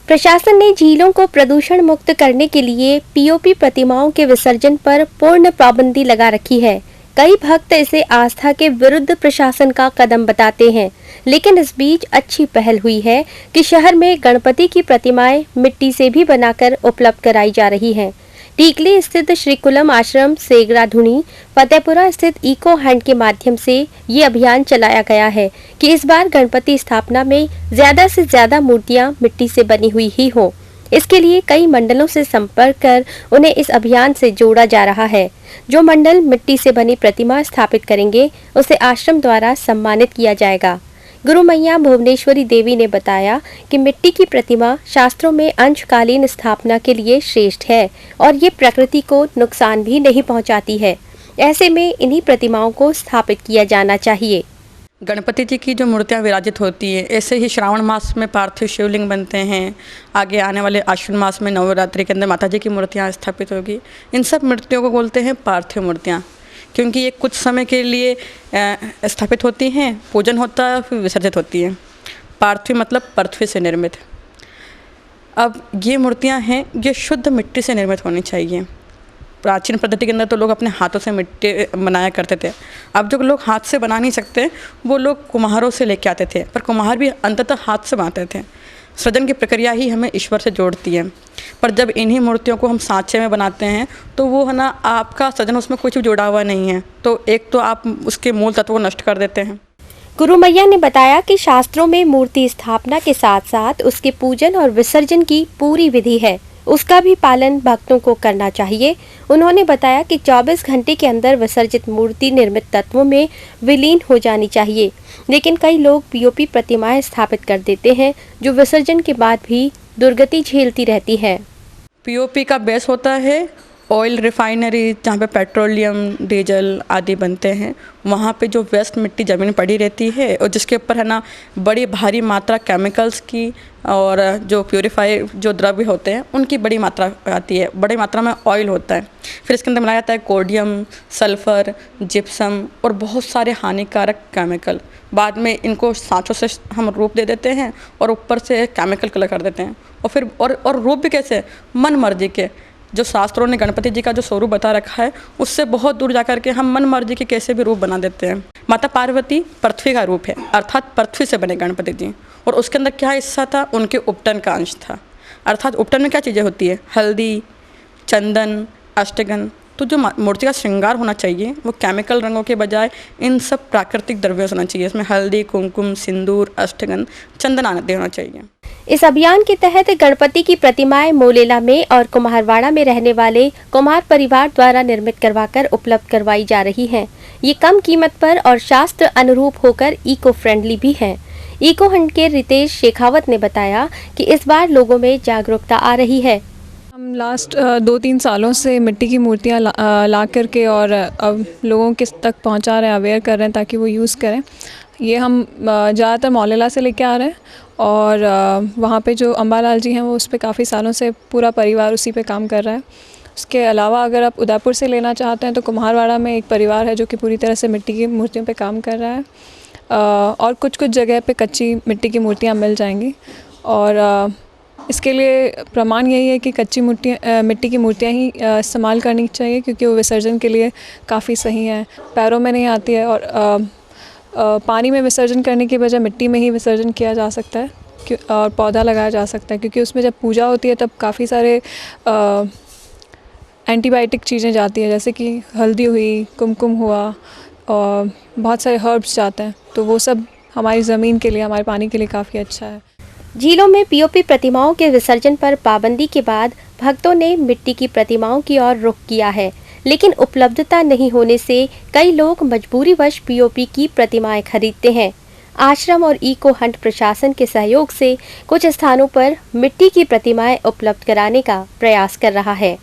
प्रशासन ने झीलों को प्रदूषण मुक्त करने के लिए पीओपी प्रतिमाओं के विसर्जन पर पूर्ण पाबंदी लगा रखी है। कई भक्त इसे आस्था के विरुद्ध प्रशासन का कदम बताते हैं, लेकिन इस बीच अच्छी पहल हुई है कि शहर में गणपति की प्रतिमाएं मिट्टी से भी बनाकर उपलब्ध कराई जा रही हैं। टीकली स्थित श्रीकुलम आश्रम, सेगड़ा धुनी, फतेहपुरा स्थित इको हैंड के माध्यम से ये अभियान चलाया गया है कि इस बार गणपति स्थापना में ज्यादा से ज्यादा मूर्तियां मिट्टी से बनी हुई ही हो। इसके लिए कई मंडलों से संपर्क कर उन्हें इस अभियान से जोड़ा जा रहा है। जो मंडल मिट्टी से बनी प्रतिमा स्थापित करेंगे उसे आश्रम द्वारा सम्मानित किया जाएगा। गुरु मैया भुवनेश्वरी देवी ने बताया कि मिट्टी की प्रतिमा शास्त्रों में अंशकालीन स्थापना के लिए श्रेष्ठ है और ये प्रकृति को नुकसान भी नहीं पहुंचाती है। ऐसे में इन्हीं प्रतिमाओं को स्थापित किया जाना चाहिए। गणपति जी की जो मूर्तियाँ विराजित होती है, ऐसे ही श्रावण मास में पार्थिव शिवलिंग बनते हैं। आगे आने वाले आश्विन मास में नवरात्रि के अंदर माता जी की मूर्तियाँ स्थापित होगी। इन सब मूर्तियों को बोलते हैं पार्थिव मूर्तियाँ, क्योंकि ये कुछ समय के लिए स्थापित होती हैं, पूजन होता है, फिर विसर्जित होती हैं। पार्थिव मतलब पृथ्वी से निर्मित। अब ये मूर्तियाँ हैं, ये शुद्ध मिट्टी से निर्मित होनी चाहिए। प्राचीन पद्धति के अंदर तो लोग अपने हाथों से मिट्टी बनाया करते थे। अब जो लोग हाथ से बना नहीं सकते, वो लोग कुम्हारों से लेके आते थे, पर कुम्हार भी अंततः हाथ से बनाते थे। सृजन की प्रक्रिया ही हमें ईश्वर से जोड़ती है। पर जब इन्हीं मूर्तियों को हम सांचे में बनाते हैं तो वो है ना, आपका सृजन उसमें कुछ भी जुड़ा हुआ नहीं है, तो एक तो आप उसके मूल तत्व को नष्ट कर देते हैं। गुरु मैया ने बताया कि शास्त्रों में मूर्ति स्थापना के साथ साथ उसके पूजन और विसर्जन की पूरी विधि है, उसका भी पालन भक्तों को करना चाहिए। उन्होंने बताया कि 24 घंटे के अंदर विसर्जित मूर्ति निर्मित तत्वों में विलीन हो जानी चाहिए, लेकिन कई लोग पीओपी प्रतिमाएं स्थापित कर देते हैं जो विसर्जन के बाद भी दुर्गति झेलती रहती है। पीओपी का बेस होता है ऑयल रिफाइनरी, जहाँ पे पेट्रोलियम, डीजल आदि बनते हैं। वहाँ पे जो वेस्ट मिट्टी ज़मीन पड़ी रहती है और जिसके ऊपर है ना बड़ी भारी मात्रा केमिकल्स की और जो प्योरीफाई जो द्रव्य होते हैं उनकी बड़ी मात्रा आती है। बड़ी मात्रा में ऑयल होता है, फिर इसके अंदर मिलाया जाता है कोडियम, सल्फ़र, जिप्सम और बहुत सारे हानिकारक केमिकल। बाद में इनको सांचों से हम रूप दे देते हैं और ऊपर से केमिकल कलर कर देते हैं। और फिर और रूप भी कैसे, मन मर्जी के। जो शास्त्रों ने गणपति जी का जो स्वरूप बता रखा है उससे बहुत दूर जाकर के हम मन मर्जी के कैसे भी रूप बना देते हैं। माता पार्वती पृथ्वी का रूप है, अर्थात पृथ्वी से बने गणपति जी। और उसके अंदर क्या हिस्सा था, उनके उपटन का अंश था। अर्थात उपटन में क्या चीज़ें होती है, हल्दी, चंदन, अष्टगंध। तो जो मूर्ति का श्रृंगार होना चाहिए वो केमिकल रंगों के बजाय इन सब प्राकृतिक द्रव्यों से होना चाहिए। इसमें हल्दी, कुमकुम, सिंदूर, अष्टगंध, चंदन आदि होना चाहिए। इस अभियान के तहत गणपति की प्रतिमाएं मोलेला में और कुम्हारवाड़ा में रहने वाले कुम्हार परिवार द्वारा निर्मित करवाकर उपलब्ध करवाई जा रही हैं। ये कम कीमत पर और शास्त्र अनुरूप होकर इको फ्रेंडली भी हैं। इको हंट के रितेश शेखावत ने बताया कि इस बार लोगों में जागरूकता आ रही है। हम लास्ट 2-3 सालों से मिट्टी की मूर्तियाँ ला करके और अब लोगों के तक पहुँचा रहे हैं, अवेयर कर रहे हैं ताकि वो यूज़ करें। ये हम ज़्यादातर मोलेला से लेके आ रहे हैं और वहाँ पे जो अम्बालाल जी हैं वो उस पर काफ़ी सालों से पूरा परिवार उसी पे काम कर रहा है। उसके अलावा अगर आप उदयपुर से लेना चाहते हैं तो कुम्हारवाड़ा में एक परिवार है जो कि पूरी तरह से मिट्टी की मूर्तियों पे काम कर रहा है। और कुछ कुछ जगह पे कच्ची मिट्टी की मूर्तियाँ मिल जाएंगी और इसके लिए प्रमाण यही है कि कच्ची मिट्टी की मूर्तियाँ ही इस्तेमाल करनी चाहिए, क्योंकि वो विसर्जन के लिए काफ़ी सही हैं, पैरों में नहीं आती है और पानी में विसर्जन करने की बजाय मिट्टी में ही विसर्जन किया जा सकता है और पौधा लगाया जा सकता है, क्योंकि उसमें जब पूजा होती है तब काफ़ी सारे एंटीबायोटिक चीज़ें जाती हैं, जैसे कि हल्दी हुई, कुमकुम हुआ और बहुत सारे हर्ब्स जाते हैं, तो वो सब हमारी ज़मीन के लिए, हमारे पानी के लिए काफ़ी अच्छा है। झीलों में पीओपी प्रतिमाओं के विसर्जन पर पाबंदी के बाद भक्तों ने मिट्टी की प्रतिमाओं की ओर रुख किया है, लेकिन उपलब्धता नहीं होने से कई लोग मजबूरीवश पीओपी की प्रतिमाएं खरीदते हैं। आश्रम और इको हंट प्रशासन के सहयोग से कुछ स्थानों पर मिट्टी की प्रतिमाएं उपलब्ध कराने का प्रयास कर रहा है।